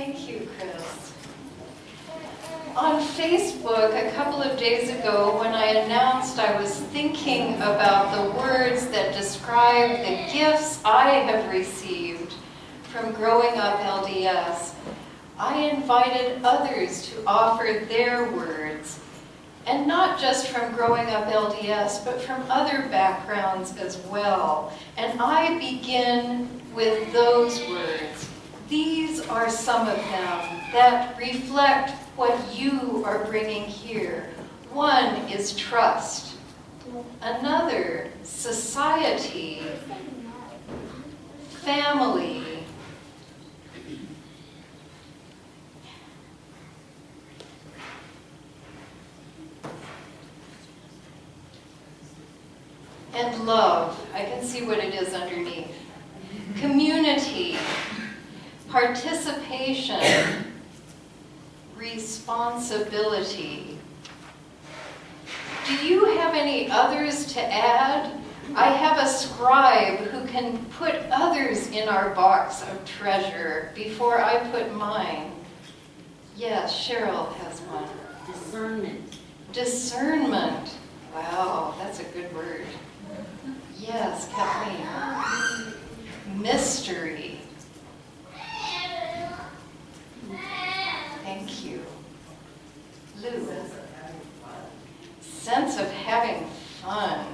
Thank you, Chris. On Facebook a couple of days ago, when I announced I was thinking about the words that describe the gifts I have received from growing up LDS, I invited others to offer their words, and not just from growing up LDS, but from other backgrounds as well. And I begin with those words. These are some of them that reflect what you are bringing here. One is trust. Another, society, family, and love. I can see what it is underneath. Community, participation, responsibility. Do you have any others to add? I have a scribe who can put others in our box of treasure before I put mine. Yes, Cheryl has one. Discernment. Discernment. Wow, that's a good word. Yes, Kathleen. Mystery. Thank you. Lou. Sense of having fun.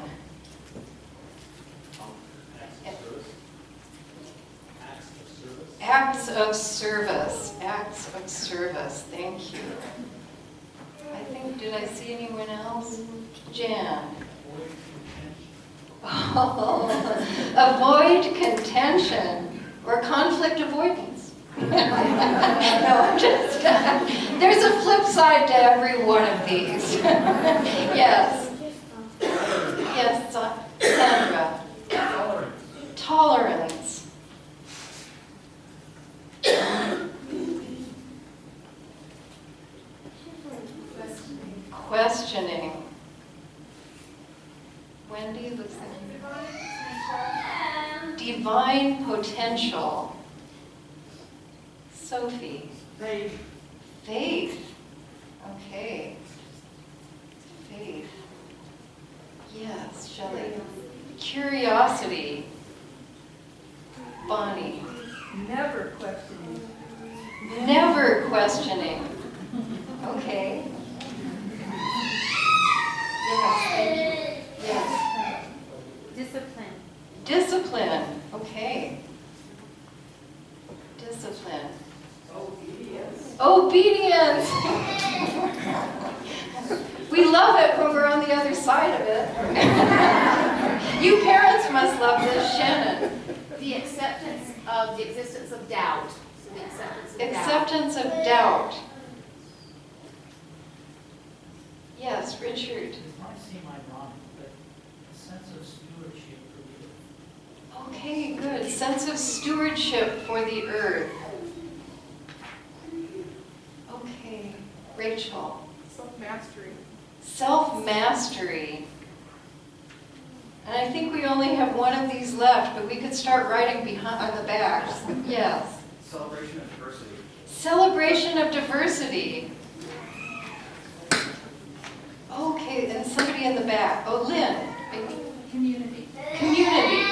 Acts of service. Acts of service. Thank you. I think, did I see anyone else? Jan. Oh, avoid contention or conflict avoidance. No, I'm just, there's a flip side to every one of these. Yes. Yes, Sandra. Tolerance. Questioning. Wendy looks like divine potential. Sophie. Faith. Faith. Okay. Faith. Yes, Shelley. Curiosity. Bonnie. Never questioning. Never questioning. Okay. Yes, thank you. Yes. Discipline. Discipline. Okay. Discipline. Obedience. Obedience. We love it when we're on the other side of it. You parents must love this, Shannon. The acceptance of the existence of doubt. So the acceptance of doubt. Acceptance of doubt. Yes, Richard. It might seem ironic, but a sense of stewardship for the earth. Okay, good. Sense of stewardship for the earth. Okay, Rachel. Self-mastery. Self-mastery. And I think we only have one of these left, but we could start writing behind on the backs. Yes. Celebration of diversity. Celebration of diversity. Okay, and somebody in the back. Oh, Lynn. Maybe. Community. Community.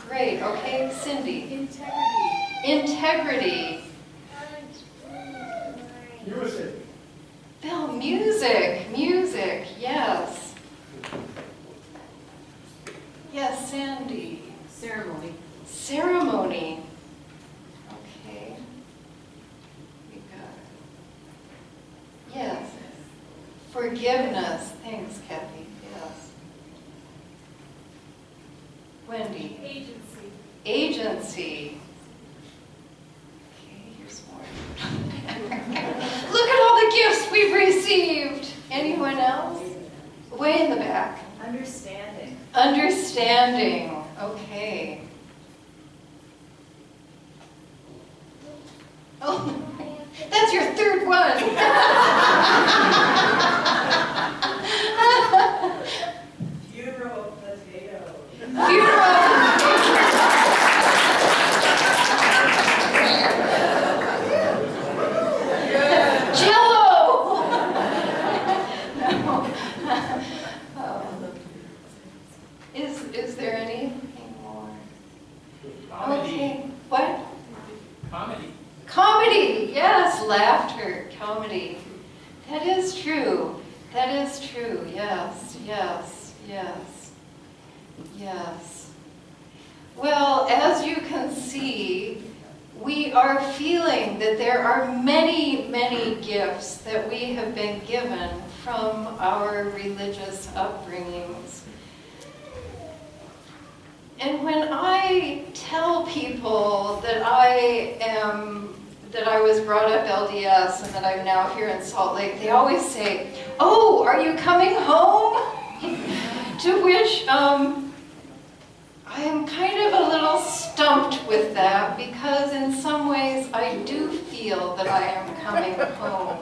Great. Okay, Cindy. Integrity. Integrity. Music. Bill, music. Music. Yes. Yes, Sandy. Ceremony. Ceremony. Okay. We got it. Yes. Forgiveness. Thanks, Kathy. Yes. Wendy. Agency. Agency. Okay, here's more. Look at all the gifts we've received. Anyone else? Way in the back. Understanding. Understanding. Okay. Oh, that's your third one. Funeral potato. Funeral. Comedy. Okay, what? Comedy. Comedy, yes, laughter, comedy. That is true. That is true. Yes, yes, yes, yes. Well, as you can see, we are feeling that there are many, many gifts that we have been given from our religious upbringings. And when I tell people that I was brought up LDS and that I'm now here in Salt Lake, they always say, "Oh, are you coming home?" To which I am kind of a little stumped with that, because in some ways I do feel that I am coming home.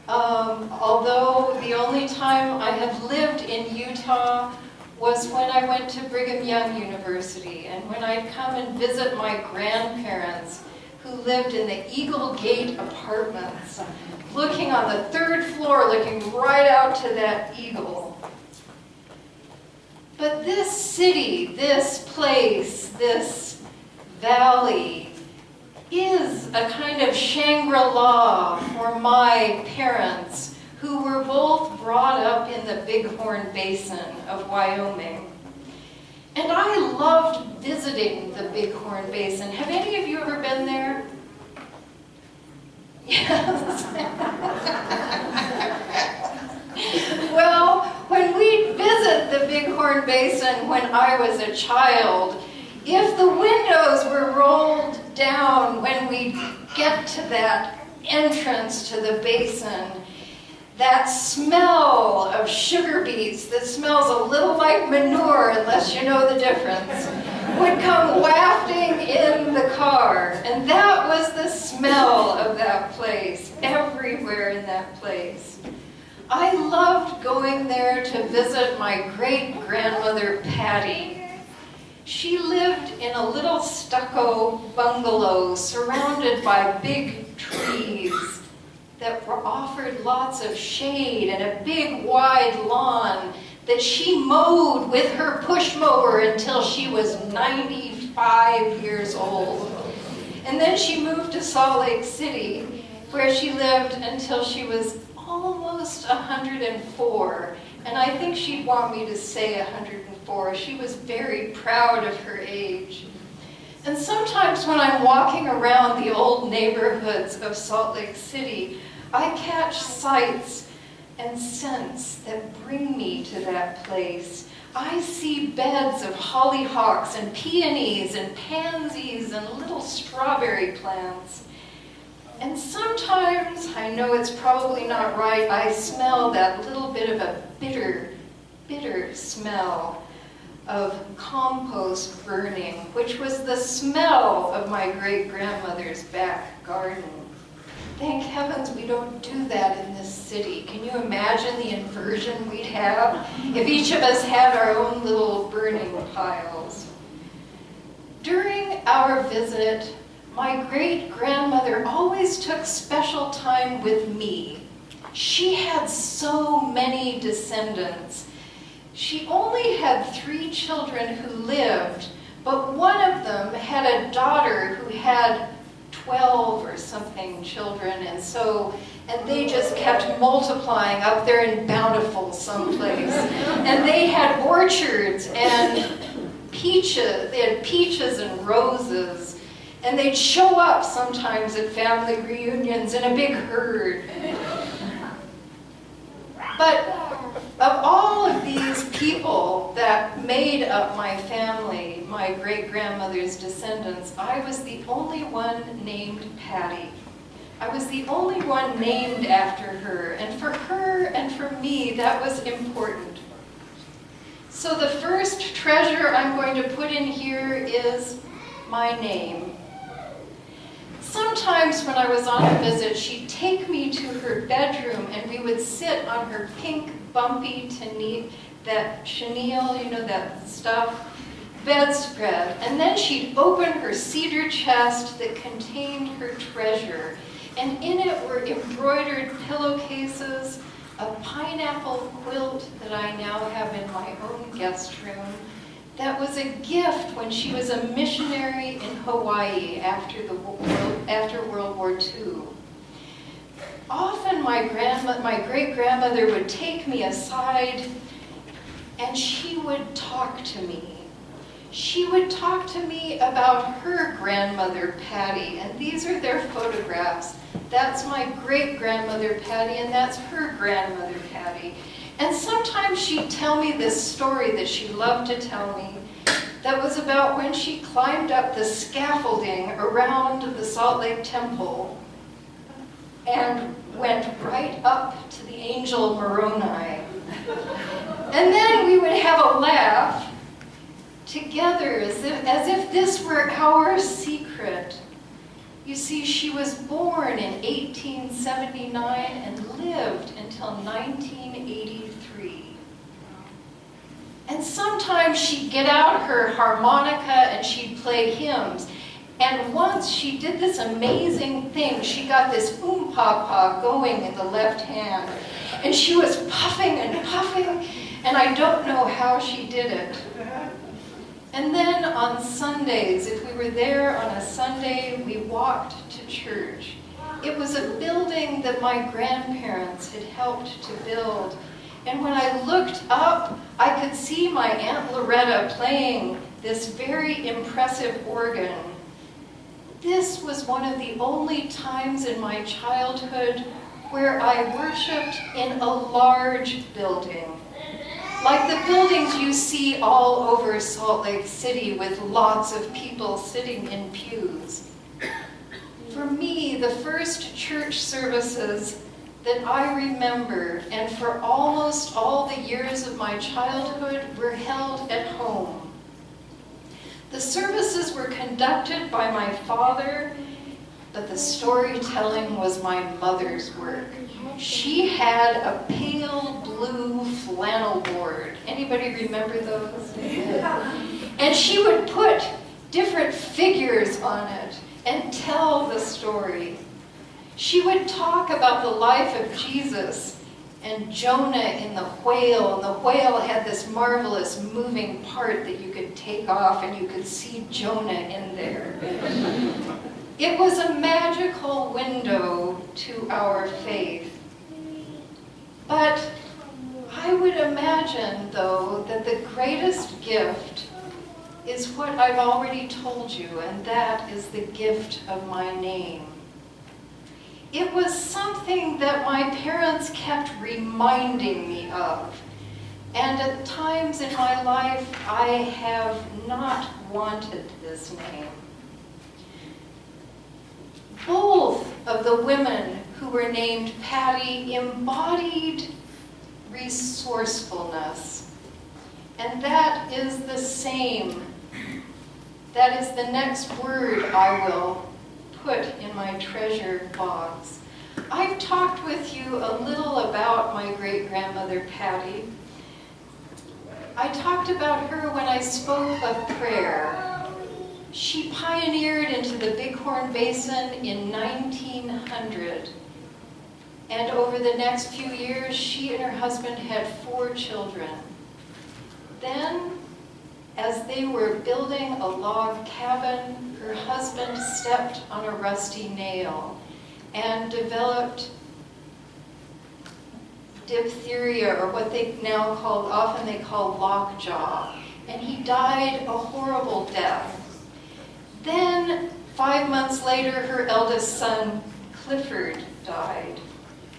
Although the only time I have lived in Utah was when I went to Brigham Young University, and when I'd come and visit my grandparents who lived in the Eagle Gate apartments, looking on the 3rd floor, looking right out to that eagle. But this city, this place, this valley is a kind of Shangri-La for my parents, who were both brought up in the Bighorn Basin of Wyoming. And I loved visiting the Bighorn Basin. Have any of you ever been there? Yes. Well, when we'd visit the Bighorn Basin when I was a child, if the windows were rolled down when we get to that entrance to the basin, that smell of sugar beets that smells a little like manure, unless you know the difference, would come wafting in the car. And that was the smell of that place, everywhere in that place. I loved going there to visit my great-grandmother, Patty. She lived in a little stucco bungalow surrounded by big trees that were offered lots of shade and a big wide lawn that she mowed with her push mower until she was 95 years old. And then she moved to Salt Lake City, where she lived until she was almost 104. And I think she'd want me to say 104. She was very proud of her age. And sometimes when I'm walking around the old neighborhoods of Salt Lake City, I catch sights and scents that bring me to that place. I see beds of hollyhocks and peonies and pansies and little strawberry plants. And sometimes, I know it's probably not right, I smell that little bit of a bitter, bitter smell of compost burning, which was the smell of my great-grandmother's back garden. Thank heavens we don't do that in this city. Can you imagine the inversion we'd have if each of us had our own little burning piles? During our visit, my great-grandmother always took special time with me. She had so many descendants. She only had 3 children who lived, but one of them had a daughter who had 12 or something children, and they just kept multiplying up there in Bountiful someplace. And they had orchards and peaches, they had peaches and roses, and they'd show up sometimes at family reunions in a big herd. But of all of these people that made up my family, my great-grandmother's descendants, I was the only one named Patty. I was the only one named after her, and for her and for me, that was important. So the first treasure I'm going to put in here is my name. Sometimes when I was on a visit, she'd take me to her bedroom and we would sit on her pink, bumpy, that chenille, you know, that stuff, bedspread. And then she'd open her cedar chest that contained her treasure. And in it were embroidered pillowcases, a pineapple quilt that I now have in my own guest room, that was a gift when she was a missionary in Hawaii after World War II. Often my great-grandmother would take me aside and she would talk to me. She would talk to me about her grandmother, Patty, and these are their photographs. That's my great-grandmother, Patty, and that's her grandmother, Patty. And sometimes she'd tell me this story that she loved to tell me that was about when she climbed up the scaffolding around the Salt Lake Temple and went right up to the angel Moroni. And then we would have a laugh together as if this were our secret. You see, she was born in 1879 and lived until 1983. And sometimes she'd get out her harmonica and she'd play hymns. And once she did this amazing thing. She got this pa going in the left hand. And she was puffing and puffing, and I don't know how she did it. And then on Sundays, if we were there on a Sunday, we walked to church. It was a building that my grandparents had helped to build. And when I looked up, I could see my Aunt Loretta playing this very impressive organ. This was one of the only times in my childhood where I worshiped in a large building. Like the buildings you see all over Salt Lake City with lots of people sitting in pews. For me, the first church services that I remember, and for almost all the years of my childhood, were held at home. The services were conducted by my father, but the storytelling was my mother's work. She had a pale blue flannel board. Anybody remember those? And she would put different figures on it and tell the story. She would talk about the life of Jesus and Jonah in the whale, and the whale had this marvelous moving part that you could take off and you could see Jonah in there. It was a magical window to our faith. But I would imagine, though, that the greatest gift is what I've already told you, and that is the gift of my name. It was something that my parents kept reminding me of, and at times in my life I have not wanted this name. Both of the women who were named Patty embodied resourcefulness. And that is the same. That is the next word I will put in my treasure box. I've talked with you a little about my great-grandmother Patty. I talked about her when I spoke of prayer. She pioneered into the Bighorn Basin in 1900. And over the next few years, she and her husband had 4 children. Then, as they were building a log cabin, her husband stepped on a rusty nail and developed diphtheria, or what they now often they call lockjaw. And he died a horrible death. Then, 5 months later, her eldest son, Clifford, died.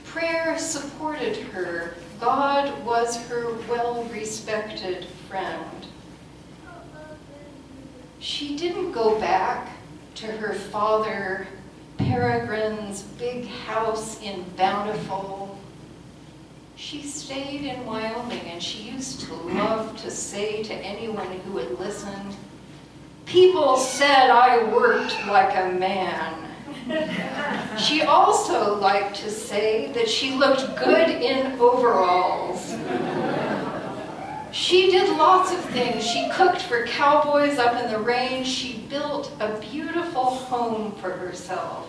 Prayer supported her. God was her well-respected friend. She didn't go back to her father Peregrine's big house in Bountiful. She stayed in Wyoming, and she used to love to say to anyone who would listen, "People said I worked like a man." She also liked to say that she looked good in overalls. She did lots of things. She cooked for cowboys up in the range. She built a beautiful home for herself.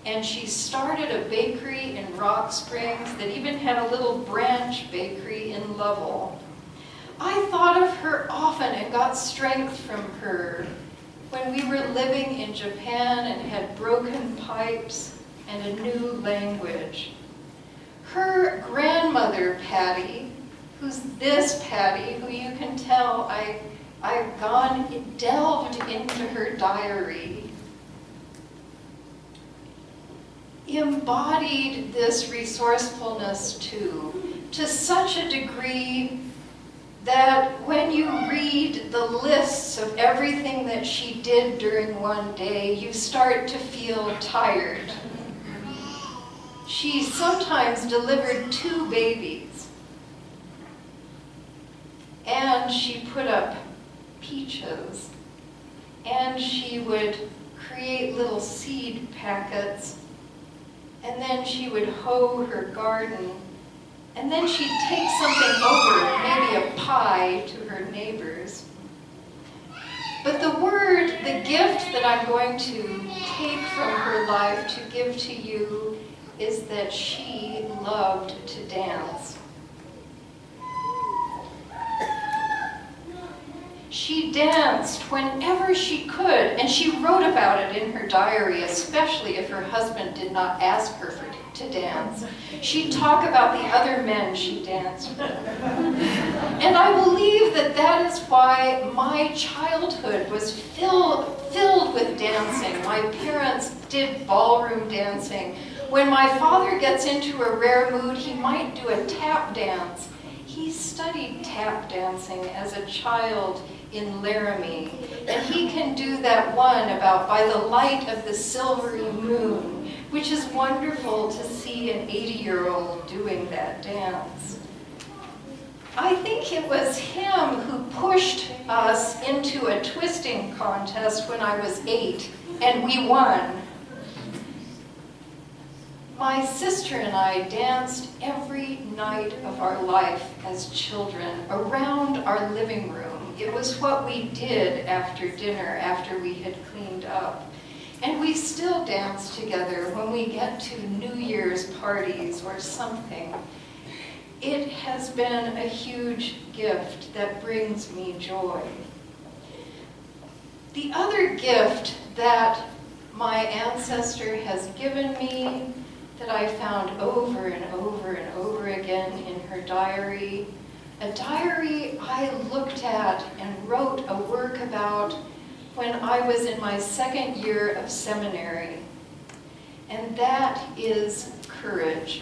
And she started a bakery in Rock Springs that even had a little branch bakery in Lovell. I thought of her often and got strength from her when we were living in Japan and had broken pipes and a new language. Her grandmother, Patty, who's this Patty, who you can tell I've delved into her diary, embodied this resourcefulness too, to such a degree that when you read the lists of everything that she did during one day, you start to feel tired. She sometimes delivered 2 babies, and she put up peaches, and she would create little seed packets, and then she would hoe her garden, and then she'd take something over, maybe a pie, to her neighbors. But the gift that I'm going to take from her life to give to you is that she loved to dance. She danced whenever she could, and she wrote about it in her diary, especially if her husband did not ask her to dance. She'd talk about the other men she danced with. And I believe that is why my childhood was filled with dancing. My parents did ballroom dancing. When my father gets into a rare mood, he might do a tap dance. He studied tap dancing as a child in Laramie, and he can do that one about by the light of the silvery moon, which is wonderful to see an 80-year-old doing that dance. I think it was him who pushed us into a twisting contest when I was 8, and we won. My sister and I danced every night of our life as children around our living room. It was what we did after dinner, after we had cleaned up. And we still dance together when we get to New Year's parties or something. It has been a huge gift that brings me joy. The other gift that my ancestor has given me, that I found over and over and over again in her diary, a diary I looked at and wrote a work about when I was in my 2nd year of seminary, and that is courage.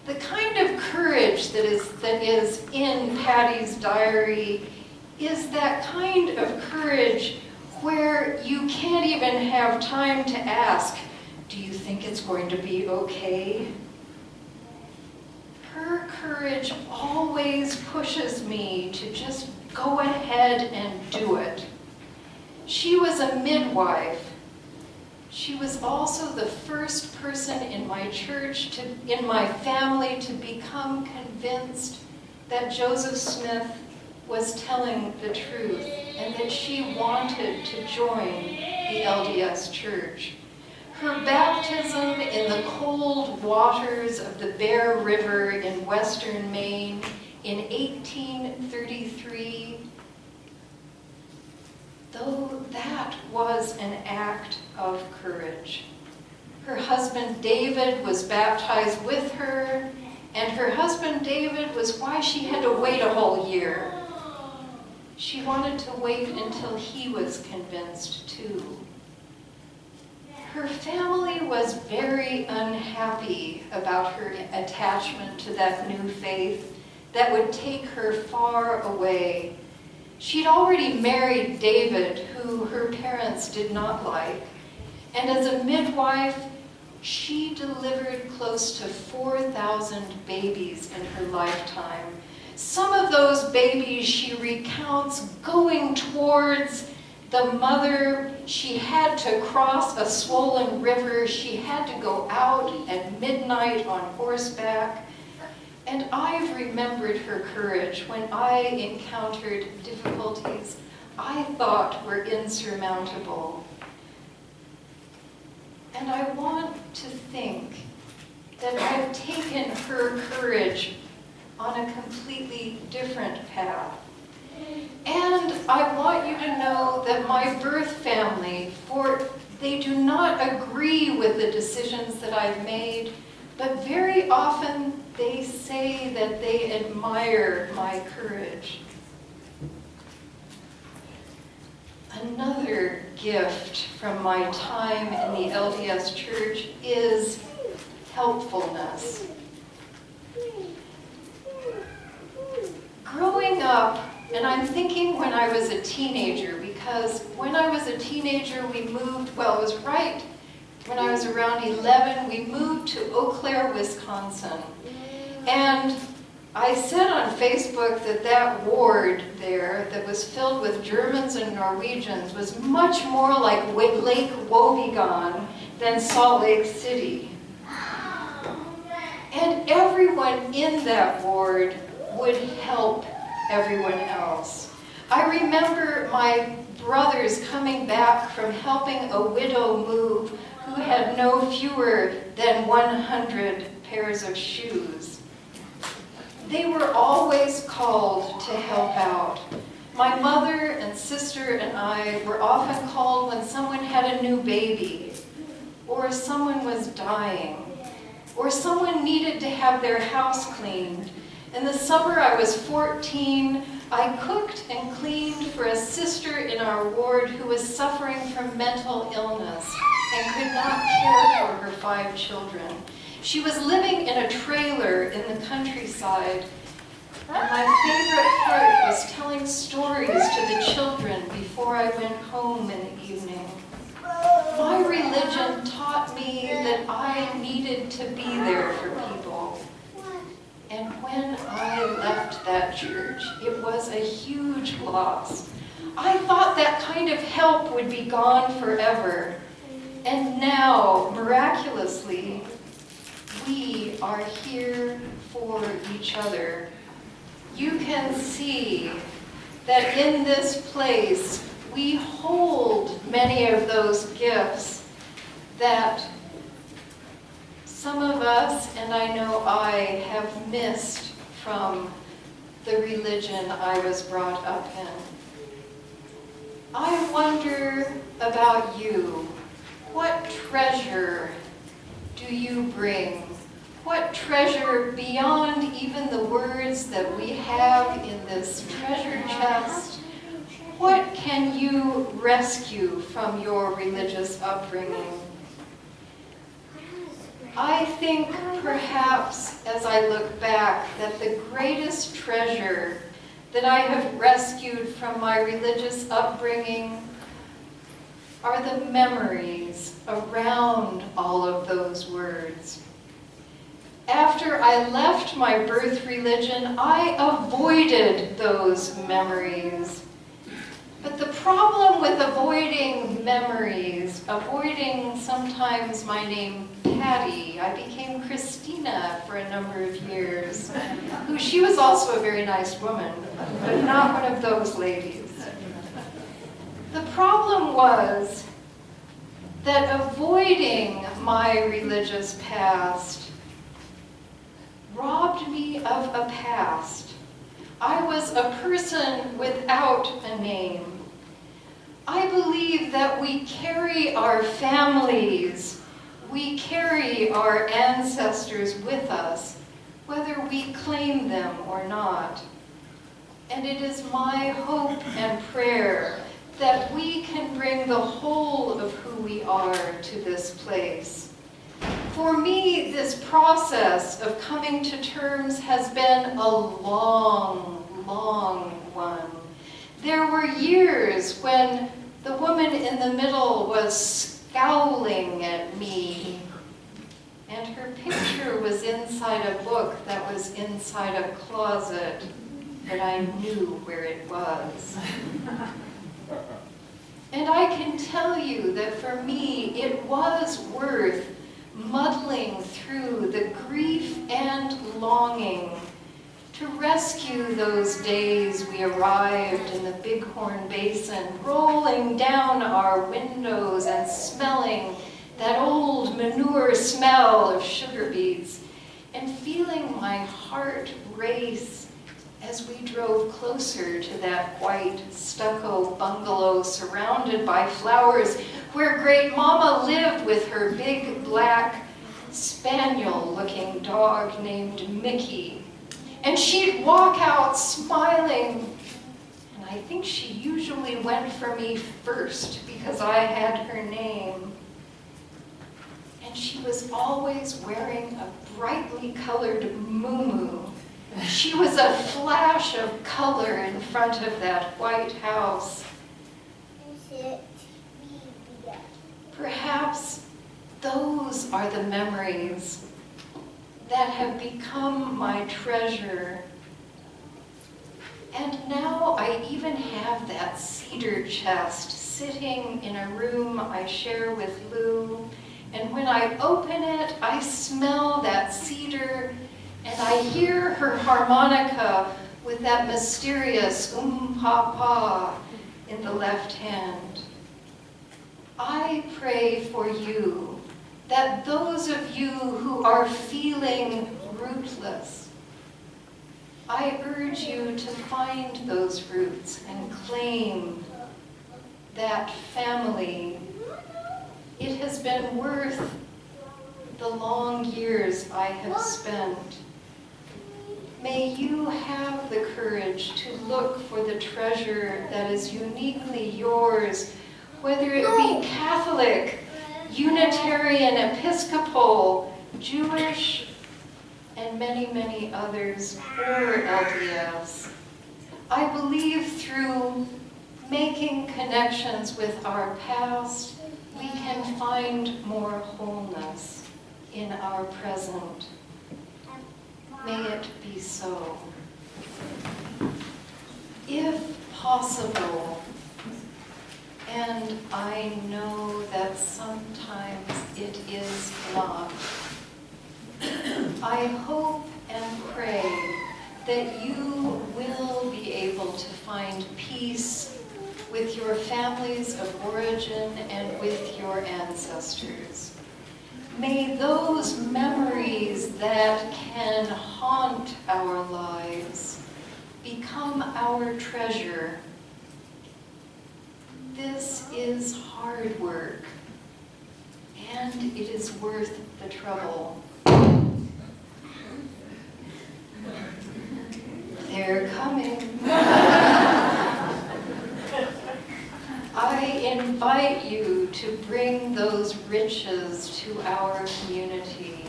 The kind of courage that is in Patty's diary is that kind of courage where you can't even have time to ask, do you think it's going to be okay? Her courage always pushes me to just go ahead and do it. She was a midwife. She was also the first person in my church, in my family, to become convinced that Joseph Smith was telling the truth and that she wanted to join the LDS Church. Her baptism in the cold waters of the Bear River in western Maine in 1833, though that was an act of courage. Her husband David was baptized with her, and her husband David was why she had to wait a whole year. She wanted to wait until he was convinced too. Her family was very unhappy about her attachment to that new faith that would take her far away. She'd already married David, who her parents did not like, and as a midwife, she delivered close to 4,000 babies in her lifetime. Some of those babies, she recounts, going towards the mother. She had to cross a swollen river. She had to go out at midnight on horseback. And I've remembered her courage when I encountered difficulties I thought were insurmountable. And I want to think that I've taken her courage on a completely different path. And I want you to know that my birth family, for they do not agree with the decisions that I've made, but very often they say that they admire my courage. Another gift from my time in the LDS Church is helpfulness. Growing up, and I'm thinking when I was a teenager, because when I was a teenager we moved, well, it was right when I was around 11, we moved to Eau Claire, Wisconsin. And I said on Facebook that that ward there that was filled with Germans and Norwegians was much more like Lake Wobegon than Salt Lake City. And everyone in that ward would help everyone else. I remember my brothers coming back from helping a widow move who had no fewer than 100 pairs of shoes. They were always called to help out. My mother and sister and I were often called when someone had a new baby, or someone was dying, or someone needed to have their house cleaned. In the summer I was 14, I cooked and cleaned for a sister in our ward who was suffering from mental illness and could not care for her 5 children. She was living in a trailer in the countryside, and my favorite part was telling stories to the children before I went home in the evening. My religion taught me that I needed to be there for people. And when I left that church, it was a huge loss. I thought that kind of help would be gone forever. And now, miraculously, we are here for each other. You can see that in this place, we hold many of those gifts that some of us, and I know I, have missed from the religion I was brought up in. I wonder about you. What treasure do you bring? What treasure beyond even the words that we have in this treasure chest? What can you rescue from your religious upbringing? I think perhaps as I look back that the greatest treasure that I have rescued from my religious upbringing are the memories around all of those words. After I left my birth religion, I avoided those memories. But the problem with avoiding memories, avoiding sometimes my name Patty, I became Christina for a number of years, who she was also a very nice woman, but not one of those ladies. The problem was that avoiding my religious past robbed me of a past. I was a person without a name. I believe that we carry our families, we carry our ancestors with us, whether we claim them or not. And it is my hope and prayer that we can bring the whole of who we are to this place. For me, this process of coming to terms has been a long, long one. There were years when the woman in the middle was scowling at me, and her picture was inside a book that was inside a closet, but I knew where it was. And I can tell you that for me, it was worth muddling through the grief and longing to rescue those days we arrived in the Bighorn Basin, rolling down our windows and smelling that old manure smell of sugar beets, and feeling my heart race as we drove closer to that white stucco bungalow surrounded by flowers where Great Mama lived with her big black spaniel-looking dog named Mickey. And she'd walk out smiling, and I think she usually went for me first because I had her name. And she was always wearing a brightly colored muumuu. She was a flash of color in front of that White House. Perhaps those are the memories that have become my treasure. And now I even have that cedar chest sitting in a room I share with Lou. And when I open it, I smell that cedar and I hear her harmonica with that mysterious pa-pa in the left hand. I pray for you that those of you who are feeling rootless, I urge you to find those roots and claim that family. It has been worth the long years I have spent. May you have the courage to look for the treasure that is uniquely yours, whether it be Catholic, Unitarian, Episcopal, Jewish, and many, many others, or LDS. I believe through making connections with our past, we can find more wholeness in our present. May it be so. If possible, and I know that sometimes it is not, I hope and pray that you will be able to find peace with your families of origin and with your ancestors. May those memories that can haunt our lives become our treasure. This is hard work, and it is worth the trouble. They're coming. I invite you to bring those riches to our community,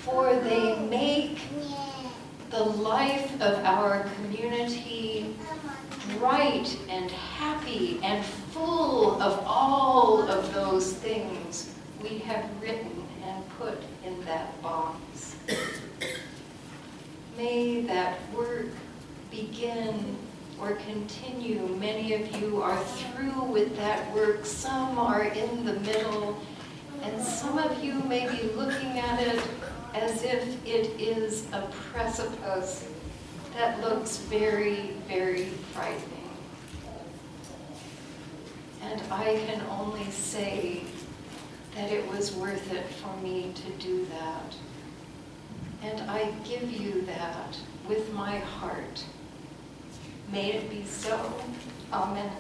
for they make the life of our community bright and happy and full of all of those things we have written and put in that box. May that work begin or continue. Many of you are through with that work. Some are in the middle, and some of you may be looking at it as if it is a precipice that looks very, very frightening. And I can only say that it was worth it for me to do that. And I give you that with my heart. May it be so. Amen.